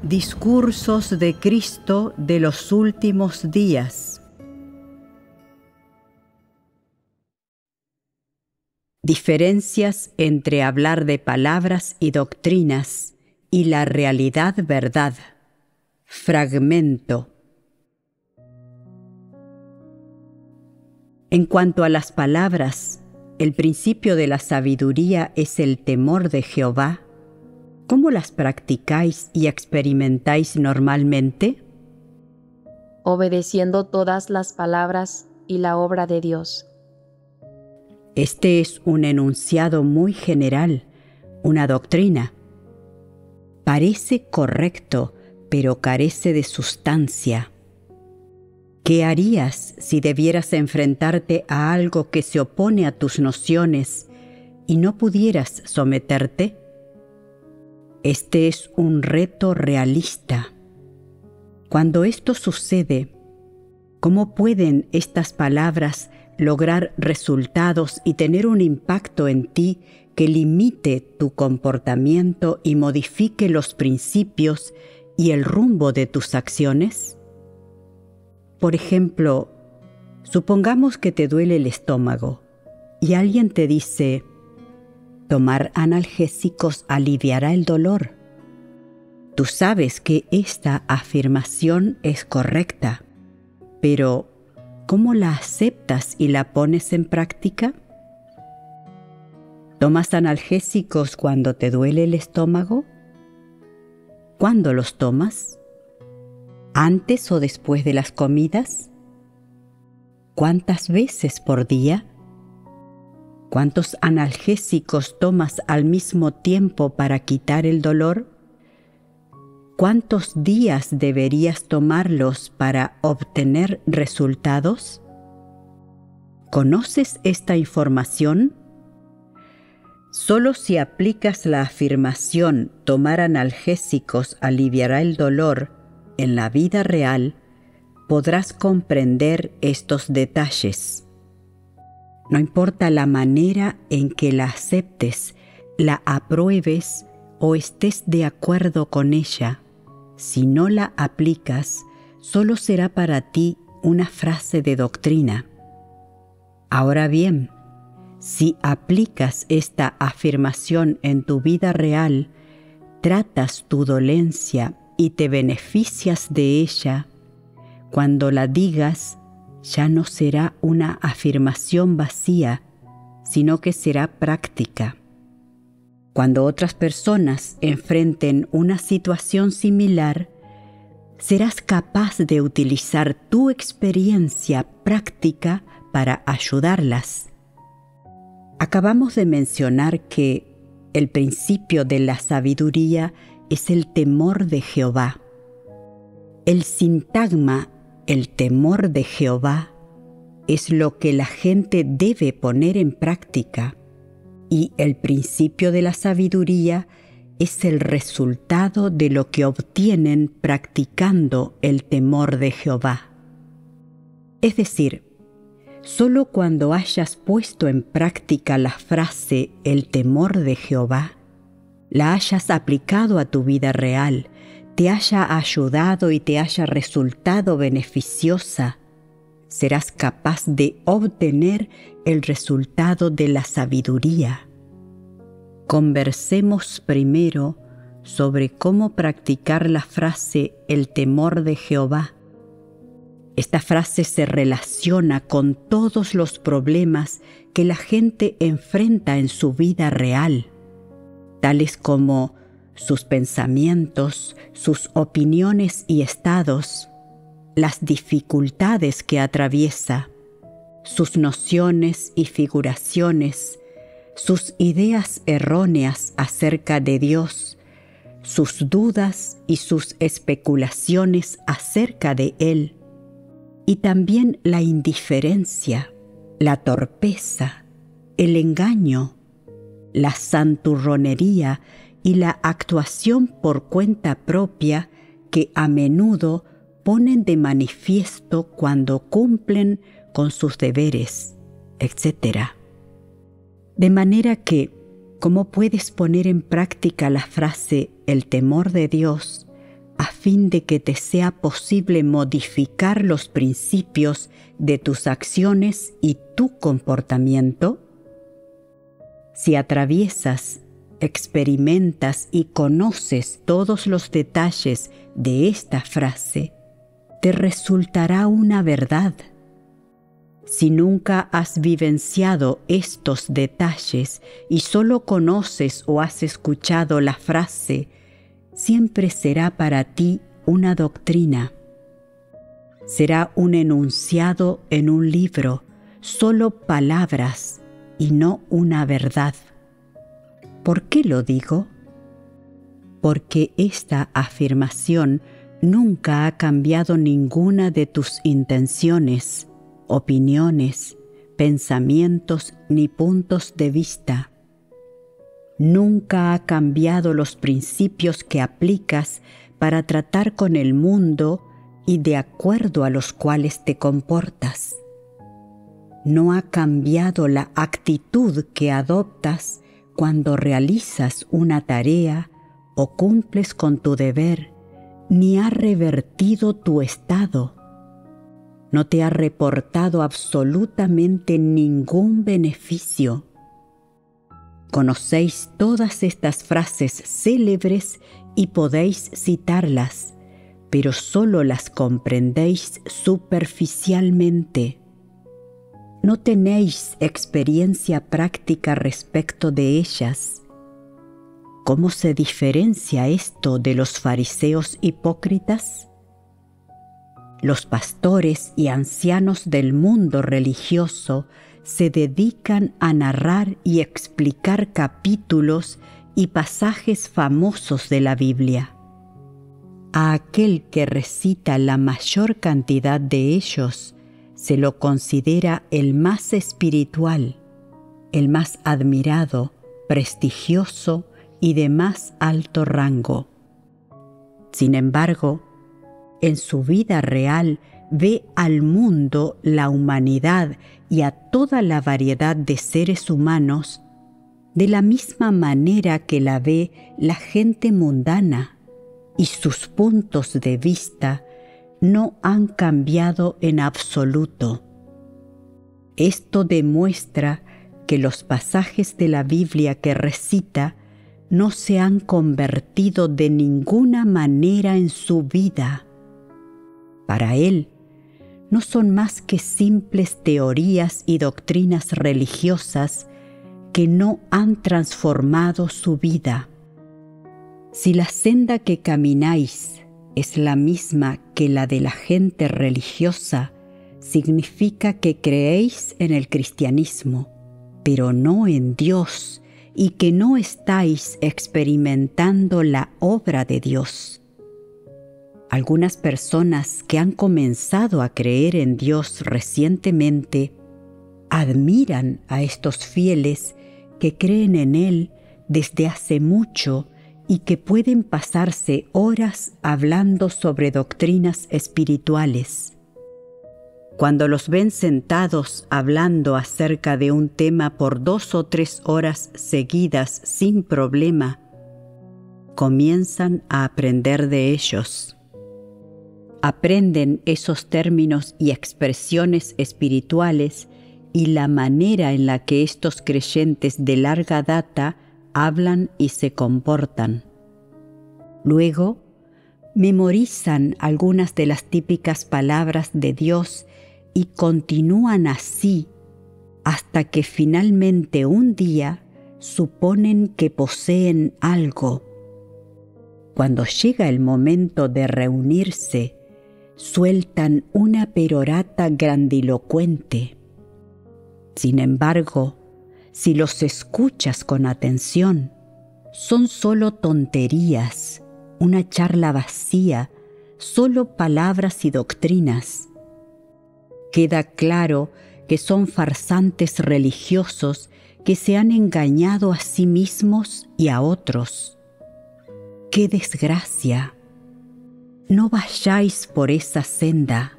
Discursos de Cristo de los últimos días. Diferencias entre hablar de palabras y doctrinas y la realidad verdad. Fragmento. En cuanto a las palabras, el principio de la sabiduría es el temor de Jehová. ¿Cómo las practicáis y experimentáis normalmente? Obedeciendo todas las palabras y la obra de Dios. Este es un enunciado muy general, una doctrina. Parece correcto, pero carece de sustancia. ¿Qué harías si debieras enfrentarte a algo que se opone a tus nociones y no pudieras someterte? Este es un reto realista. Cuando esto sucede, ¿cómo pueden estas palabras lograr resultados y tener un impacto en ti que limite tu comportamiento y modifique los principios y el rumbo de tus acciones? Por ejemplo, supongamos que te duele el estómago y alguien te dice: tomar analgésicos aliviará el dolor. Tú sabes que esta afirmación es correcta, pero ¿cómo la aceptas y la pones en práctica? ¿Tomas analgésicos cuando te duele el estómago? ¿Cuándo los tomas? ¿Antes o después de las comidas? ¿Cuántas veces por día? ¿Cuántos analgésicos tomas al mismo tiempo para quitar el dolor? ¿Cuántos días deberías tomarlos para obtener resultados? ¿Conoces esta información? Solo si aplicas la afirmación tomar analgésicos aliviará el dolor en la vida real, podrás comprender estos detalles. No importa la manera en que la aceptes, la apruebes o estés de acuerdo con ella, si no la aplicas, solo será para ti una frase de doctrina. Ahora bien, si aplicas esta afirmación en tu vida real, tratas tu dolencia y te beneficias de ella, cuando la digas, ya no será una afirmación vacía, sino que será práctica. Cuando otras personas enfrenten una situación similar, serás capaz de utilizar tu experiencia práctica para ayudarlas. Acabamos de mencionar que el principio de la sabiduría es el temor de Jehová. El sintagma el temor de Jehová es lo que la gente debe poner en práctica, y el principio de la sabiduría es el resultado de lo que obtienen practicando el temor de Jehová. Es decir, solo cuando hayas puesto en práctica la frase el temor de Jehová, la hayas aplicado a tu vida real, te haya ayudado y te haya resultado beneficiosa, serás capaz de obtener el resultado de la sabiduría. Conversemos primero sobre cómo practicar la frase el temor de Jehová. Esta frase se relaciona con todos los problemas que la gente enfrenta en su vida real, tales como sus pensamientos, sus opiniones y estados, las dificultades que atraviesa, sus nociones y figuraciones, sus ideas erróneas acerca de Dios, sus dudas y sus especulaciones acerca de Él, y también la indiferencia, la torpeza, el engaño, la santurronería y la actuación por cuenta propia que a menudo ponen de manifiesto cuando cumplen con sus deberes, etc. De manera que, ¿cómo puedes poner en práctica la frase el temor de Dios fin de que te sea posible modificar los principios de tus acciones y tu comportamiento? Si atraviesas, experimentas y conoces todos los detalles de esta frase, te resultará una verdad. Si nunca has vivenciado estos detalles y solo conoces o has escuchado la frase, siempre será para ti una doctrina. Será un enunciado en un libro, solo palabras y no una verdad. ¿Por qué lo digo? Porque esta afirmación nunca ha cambiado ninguna de tus intenciones, opiniones, pensamientos ni puntos de vista. Nunca ha cambiado los principios que aplicas para tratar con el mundo y de acuerdo a los cuales te comportas. No ha cambiado la actitud que adoptas cuando realizas una tarea o cumples con tu deber, ni ha revertido tu estado. No te ha reportado absolutamente ningún beneficio. Conocéis todas estas frases célebres y podéis citarlas, pero solo las comprendéis superficialmente. No tenéis experiencia práctica respecto de ellas. ¿Cómo se diferencia esto de los fariseos hipócritas? Los pastores y ancianos del mundo religioso se dedican a narrar y explicar capítulos y pasajes famosos de la Biblia. A aquel que recita la mayor cantidad de ellos se lo considera el más espiritual, el más admirado, prestigioso y de más alto rango. Sin embargo, en su vida real ve al mundo, la humanidad y a toda la variedad de seres humanos de la misma manera que la ve la gente mundana, y sus puntos de vista no han cambiado en absoluto. Esto demuestra que los pasajes de la Biblia que recita no se han convertido de ninguna manera en su vida. Para él, no son más que simples teorías y doctrinas religiosas que no han transformado su vida. Si la senda que camináis es la misma que la de la gente religiosa, significa que creéis en el cristianismo, pero no en Dios, y que no estáis experimentando la obra de Dios. Algunas personas que han comenzado a creer en Dios recientemente admiran a estos fieles que creen en Él desde hace mucho y que pueden pasarse horas hablando sobre doctrinas espirituales. Cuando los ven sentados hablando acerca de un tema por 2 o 3 horas seguidas sin problema, comienzan a aprender de ellos. Aprenden esos términos y expresiones espirituales y la manera en la que estos creyentes de larga data hablan y se comportan. Luego, memorizan algunas de las típicas palabras de Dios y continúan así hasta que finalmente un día suponen que poseen algo. Cuando llega el momento de reunirse, sueltan una perorata grandilocuente. Sin embargo, si los escuchas con atención, son solo tonterías, una charla vacía, solo palabras y doctrinas. Queda claro que son farsantes religiosos que se han engañado a sí mismos y a otros. ¡Qué desgracia! No vayáis por esa senda.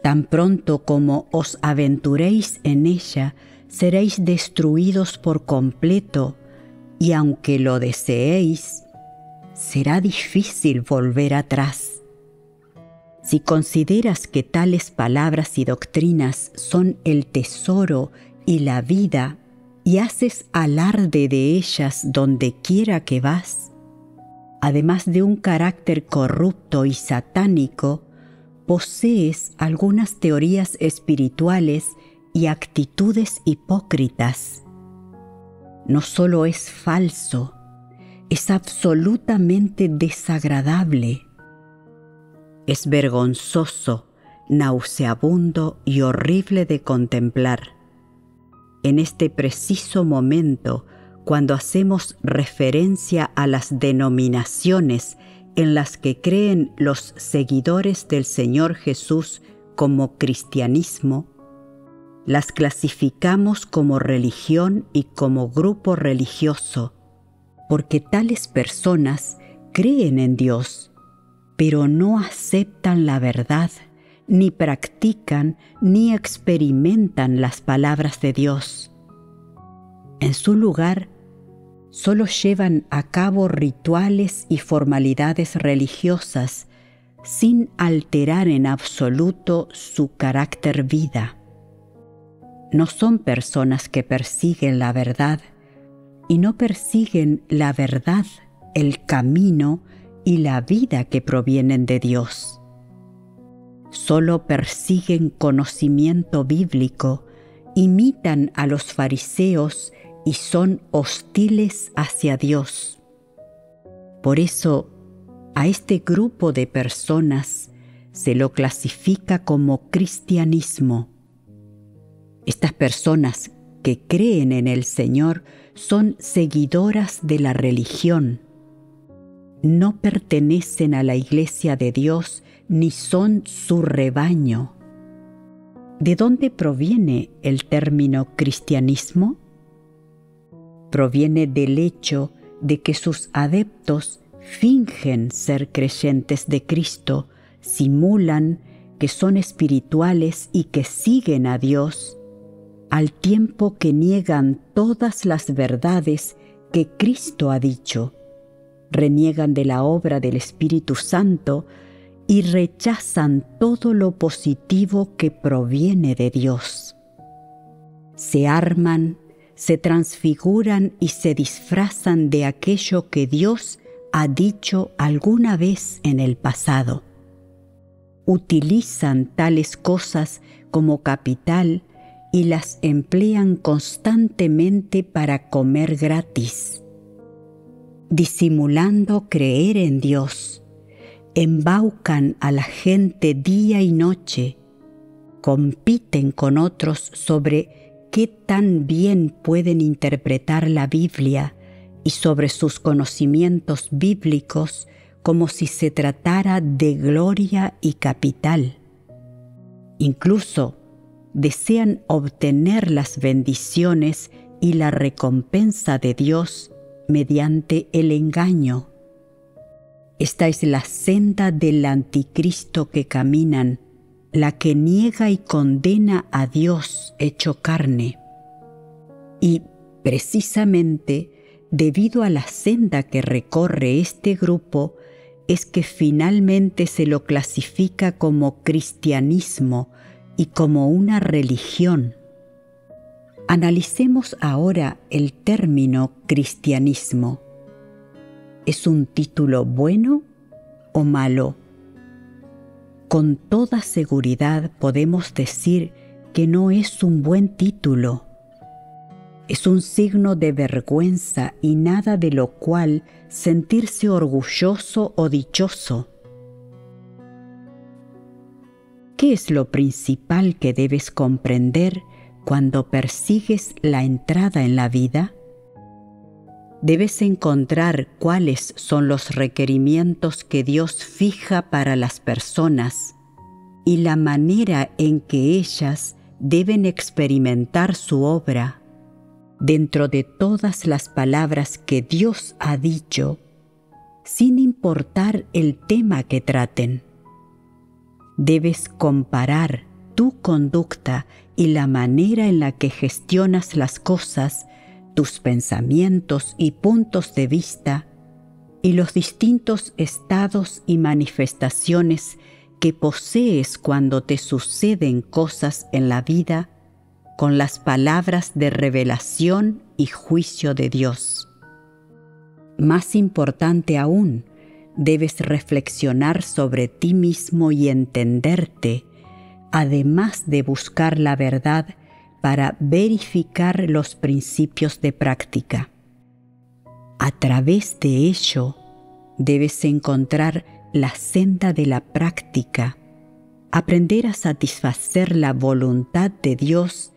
Tan pronto como os aventuréis en ella, seréis destruidos por completo, y aunque lo deseéis, será difícil volver atrás. Si consideras que tales palabras y doctrinas son el tesoro y la vida y haces alarde de ellas donde quiera que vas, además de un carácter corrupto y satánico, posees algunas teorías espirituales y actitudes hipócritas. No solo es falso, es absolutamente desagradable. Es vergonzoso, nauseabundo y horrible de contemplar. En este preciso momento, cuando hacemos referencia a las denominaciones en las que creen los seguidores del Señor Jesús como cristianismo, las clasificamos como religión y como grupo religioso, porque tales personas creen en Dios, pero no aceptan la verdad, ni practican ni experimentan las palabras de Dios. En su lugar, solo llevan a cabo rituales y formalidades religiosas sin alterar en absoluto su carácter vida. No son personas que persiguen la verdad, y no persiguen la verdad, el camino y la vida que provienen de Dios. Solo persiguen conocimiento bíblico, imitan a los fariseos y son hostiles hacia Dios. Por eso, a este grupo de personas se lo clasifica como cristianismo. Estas personas que creen en el Señor son seguidoras de la religión. No pertenecen a la Iglesia de Dios ni son su rebaño. ¿De dónde proviene el término cristianismo? Proviene del hecho de que sus adeptos fingen ser creyentes de Cristo, simulan que son espirituales y que siguen a Dios, al tiempo que niegan todas las verdades que Cristo ha dicho, reniegan de la obra del Espíritu Santo y rechazan todo lo positivo que proviene de Dios. Se arman, se transfiguran y se disfrazan de aquello que Dios ha dicho alguna vez en el pasado. Utilizan tales cosas como capital y las emplean constantemente para comer gratis. Disimulando creer en Dios, embaucan a la gente día y noche, compiten con otros sobre qué tan bien pueden interpretar la Biblia y sobre sus conocimientos bíblicos como si se tratara de gloria y capital. Incluso desean obtener las bendiciones y la recompensa de Dios mediante el engaño. Esta es la senda del anticristo que caminan, la que niega y condena a Dios hecho carne. Y precisamente debido a la senda que recorre este grupo, es que finalmente se lo clasifica como cristianismo y como una religión. Analicemos ahora el término cristianismo. ¿Es un título bueno o malo? Con toda seguridad podemos decir que no es un buen título. Es un signo de vergüenza y nada de lo cual sentirse orgulloso o dichoso. ¿Qué es lo principal que debes comprender cuando persigues la entrada en la vida? Debes encontrar cuáles son los requerimientos que Dios fija para las personas y la manera en que ellas deben experimentar su obra dentro de todas las palabras que Dios ha dicho, sin importar el tema que traten. Debes comparar tu conducta y la manera en la que gestionas las cosas, tus pensamientos y puntos de vista, y los distintos estados y manifestaciones que posees cuando te suceden cosas en la vida con las palabras de revelación y juicio de Dios. Más importante aún, debes reflexionar sobre ti mismo y entenderte, además de buscar la verdad para verificar los principios de práctica. A través de ello, debes encontrar la senda de la práctica, aprender a satisfacer la voluntad de Dios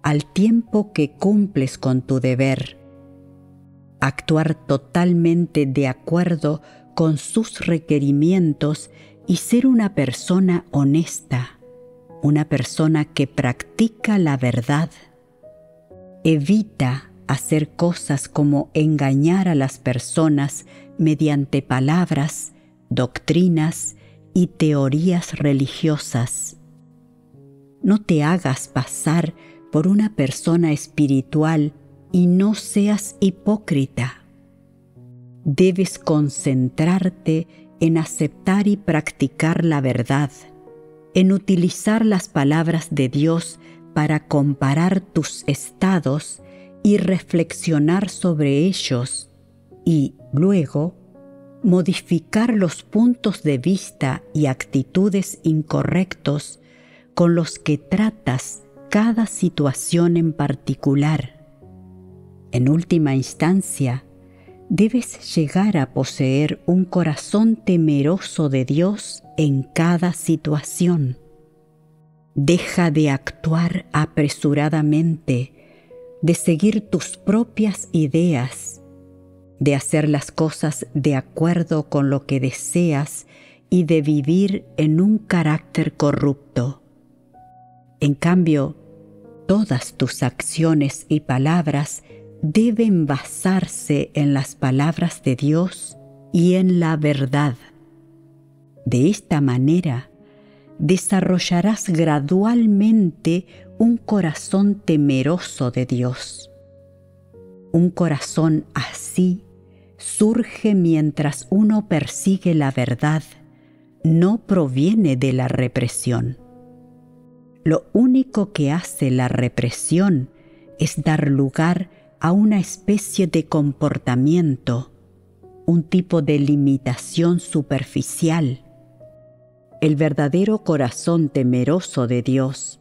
al tiempo que cumples con tu deber, actuar totalmente de acuerdo con sus requerimientos y ser una persona honesta, una persona que practica la verdad. Evita hacer cosas como engañar a las personas mediante palabras, doctrinas y teorías religiosas. No te hagas pasar por una persona espiritual y no seas hipócrita. Debes concentrarte en aceptar y practicar la verdad, en utilizar las palabras de Dios para comparar tus estados y reflexionar sobre ellos, y luego modificar los puntos de vista y actitudes incorrectos con los que tratas cada situación en particular. En última instancia, debes llegar a poseer un corazón temeroso de Dios en cada situación. Deja de actuar apresuradamente, de seguir tus propias ideas, de hacer las cosas de acuerdo con lo que deseas y de vivir en un carácter corrupto. En cambio, todas tus acciones y palabras deben basarse en las palabras de Dios y en la verdad. De esta manera, desarrollarás gradualmente un corazón temeroso de Dios. Un corazón así surge mientras uno persigue la verdad, no proviene de la represión. Lo único que hace la represión es dar lugar a una especie de comportamiento, un tipo de limitación superficial. El verdadero corazón temeroso de Dios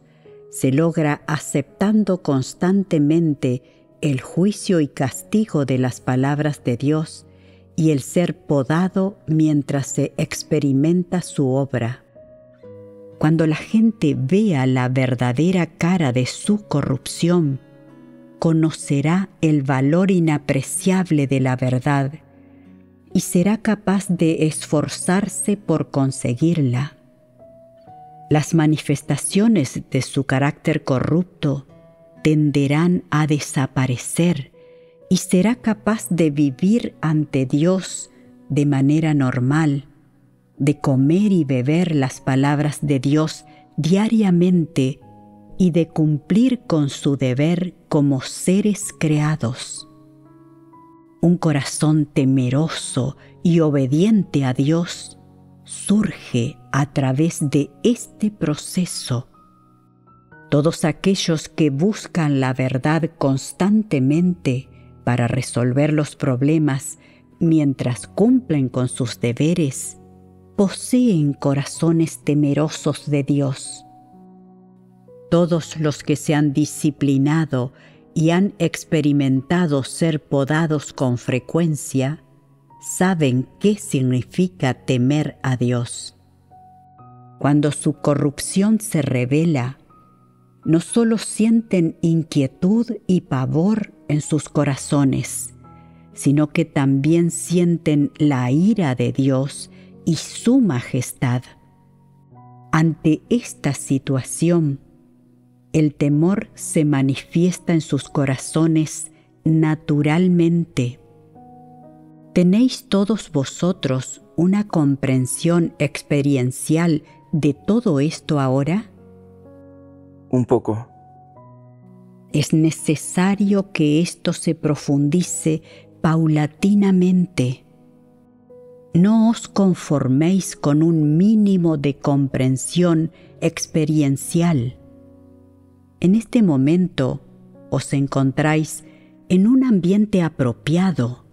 se logra aceptando constantemente el juicio y castigo de las palabras de Dios y el ser podado mientras se experimenta su obra. Cuando la gente vea la verdadera cara de su corrupción, conocerá el valor inapreciable de la verdad y será capaz de esforzarse por conseguirla. Las manifestaciones de su carácter corrupto tenderán a desaparecer y será capaz de vivir ante Dios de manera normal, de comer y beber las palabras de Dios diariamente y de cumplir con su deber como seres creados. Un corazón temeroso y obediente a Dios surge a través de este proceso. Todos aquellos que buscan la verdad constantemente para resolver los problemas mientras cumplen con sus deberes, poseen corazones temerosos de Dios. Todos los que se han disciplinado y han experimentado ser podados con frecuencia, saben qué significa temer a Dios. Cuando su corrupción se revela, no solo sienten inquietud y pavor en sus corazones, sino que también sienten la ira de Dios y su majestad. Ante esta situación, el temor se manifiesta en sus corazones naturalmente. ¿Tenéis todos vosotros una comprensión experiencial de todo esto ahora? Un poco. Es necesario que esto se profundice paulatinamente. No os conforméis con un mínimo de comprensión experiencial. En este momento os encontráis en un ambiente apropiado.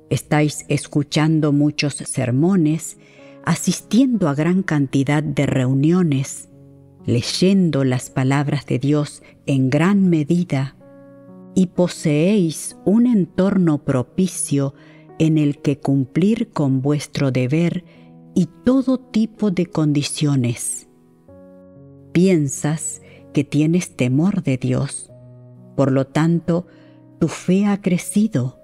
Estáis escuchando muchos sermones, asistiendo a gran cantidad de reuniones, leyendo las palabras de Dios en gran medida, y poseéis un entorno propicio en el que cumplir con vuestro deber y todo tipo de condiciones. Piensas que tienes temor de Dios, por lo tanto, tu fe ha crecido.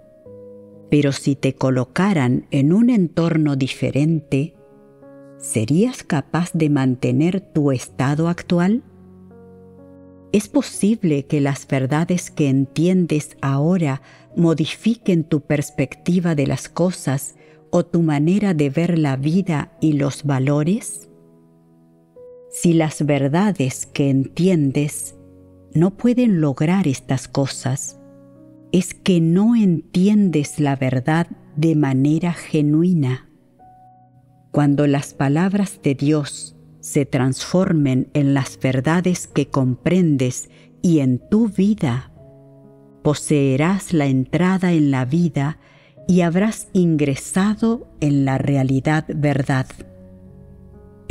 Pero si te colocaran en un entorno diferente, ¿serías capaz de mantener tu estado actual? ¿Es posible que las verdades que entiendes ahora modifiquen tu perspectiva de las cosas o tu manera de ver la vida y los valores? Si las verdades que entiendes no pueden lograr estas cosas, es que no entiendes la verdad de manera genuina. Cuando las palabras de Dios se transformen en las verdades que comprendes y en tu vida, poseerás la entrada en la vida y habrás ingresado en la realidad verdad.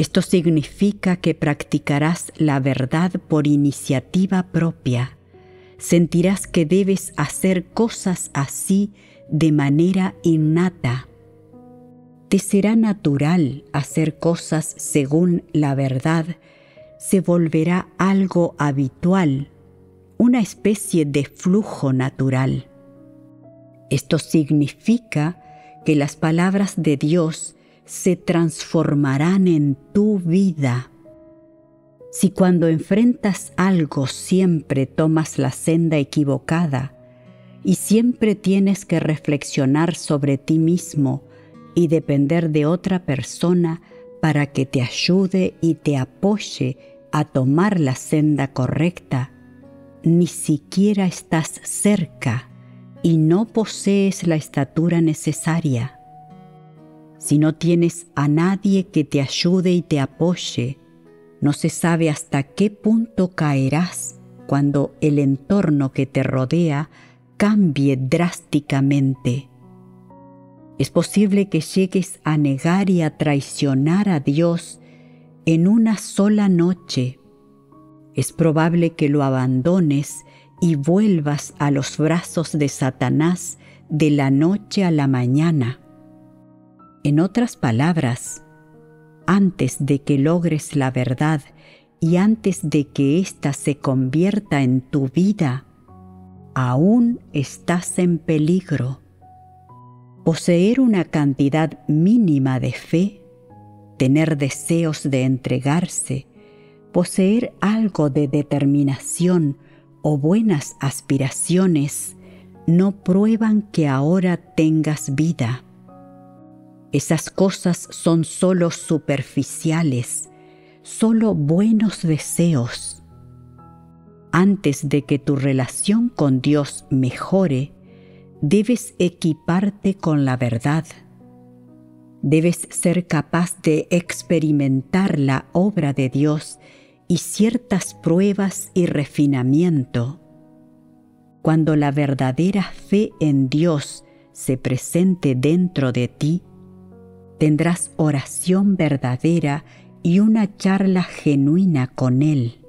Esto significa que practicarás la verdad por iniciativa propia. Sentirás que debes hacer cosas así de manera innata. Te será natural hacer cosas según la verdad, se volverá algo habitual, una especie de flujo natural. Esto significa que las palabras de Dios se transformarán en tu vida. Si cuando enfrentas algo siempre tomas la senda equivocada y siempre tienes que reflexionar sobre ti mismo y depender de otra persona para que te ayude y te apoye a tomar la senda correcta, ni siquiera estás cerca y no posees la estatura necesaria. Si no tienes a nadie que te ayude y te apoye, no se sabe hasta qué punto caerás cuando el entorno que te rodea cambie drásticamente. Es posible que llegues a negar y a traicionar a Dios en una sola noche. Es probable que lo abandones y vuelvas a los brazos de Satanás de la noche a la mañana. En otras palabras, antes de que logres la verdad y antes de que ésta se convierta en tu vida, aún estás en peligro. Poseer una cantidad mínima de fe, tener deseos de entregarse, poseer algo de determinación o buenas aspiraciones no prueban que ahora tengas vida. Esas cosas son solo superficiales, solo buenos deseos. Antes de que tu relación con Dios mejore, debes equiparte con la verdad. Debes ser capaz de experimentar la obra de Dios y ciertas pruebas y refinamiento. Cuando la verdadera fe en Dios se presente dentro de ti, tendrás oración verdadera y una charla genuina con Él.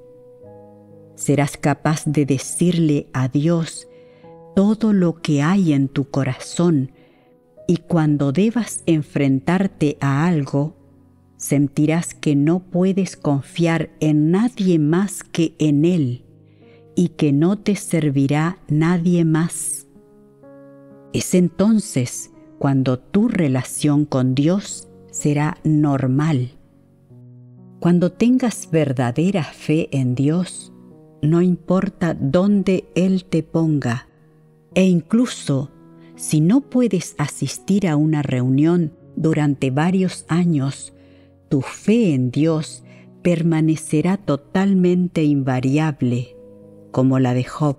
Serás capaz de decirle a Dios todo lo que hay en tu corazón, y cuando debas enfrentarte a algo, sentirás que no puedes confiar en nadie más que en Él y que no te servirá nadie más. Es entonces cuando tu relación con Dios será normal. Cuando tengas verdadera fe en Dios, no importa dónde Él te ponga, e incluso si no puedes asistir a una reunión durante varios años, tu fe en Dios permanecerá totalmente invariable, como la de Job.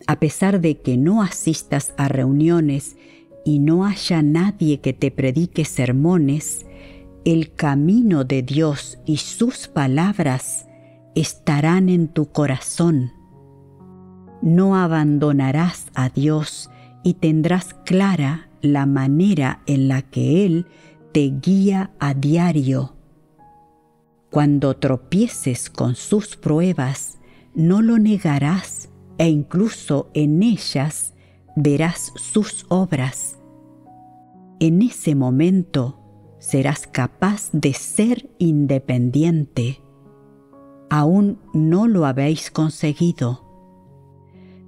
A pesar de que no asistas a reuniones y no haya nadie que te predique sermones, el camino de Dios y sus palabras estarán en tu corazón. No abandonarás a Dios y tendrás clara la manera en la que Él te guía a diario. Cuando tropieces con sus pruebas, no lo negarás e incluso en ellas verás sus obras. En ese momento serás capaz de ser independiente. Aún no lo habéis conseguido.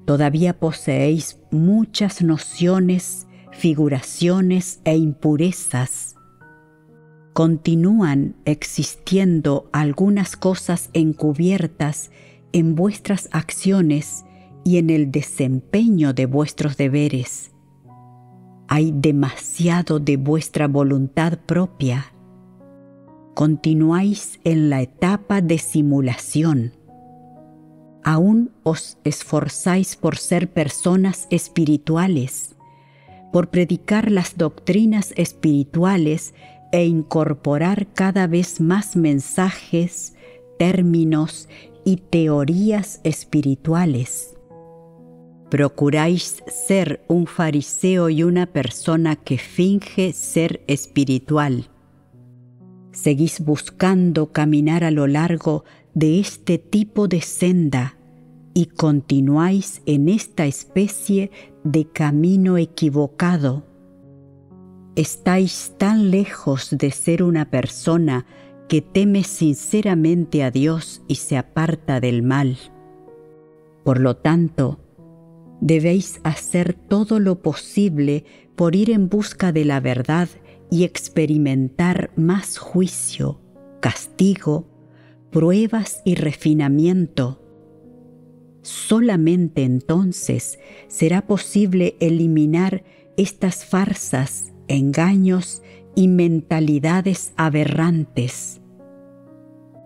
Todavía poseéis muchas nociones, figuraciones e impurezas. Continúan existiendo algunas cosas encubiertas en vuestras acciones y en el desempeño de vuestros deberes. Hay demasiado de vuestra voluntad propia. Continuáis en la etapa de simulación. Aún os esforzáis por ser personas espirituales, por predicar las doctrinas espirituales e incorporar cada vez más mensajes, términos y teorías espirituales. Procuráis ser un fariseo y una persona que finge ser espiritual. Seguís buscando caminar a lo largo de este tipo de senda y continuáis en esta especie de camino equivocado. Estáis tan lejos de ser una persona que teme sinceramente a Dios y se aparta del mal. Por lo tanto, debéis hacer todo lo posible por ir en busca de la verdad y experimentar más juicio, castigo, pruebas y refinamiento. Solamente entonces será posible eliminar estas farsas, engaños y mentalidades aberrantes.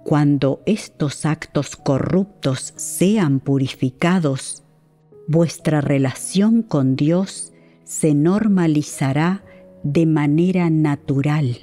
Cuando estos actos corruptos sean purificados, vuestra relación con Dios se normalizará de manera natural.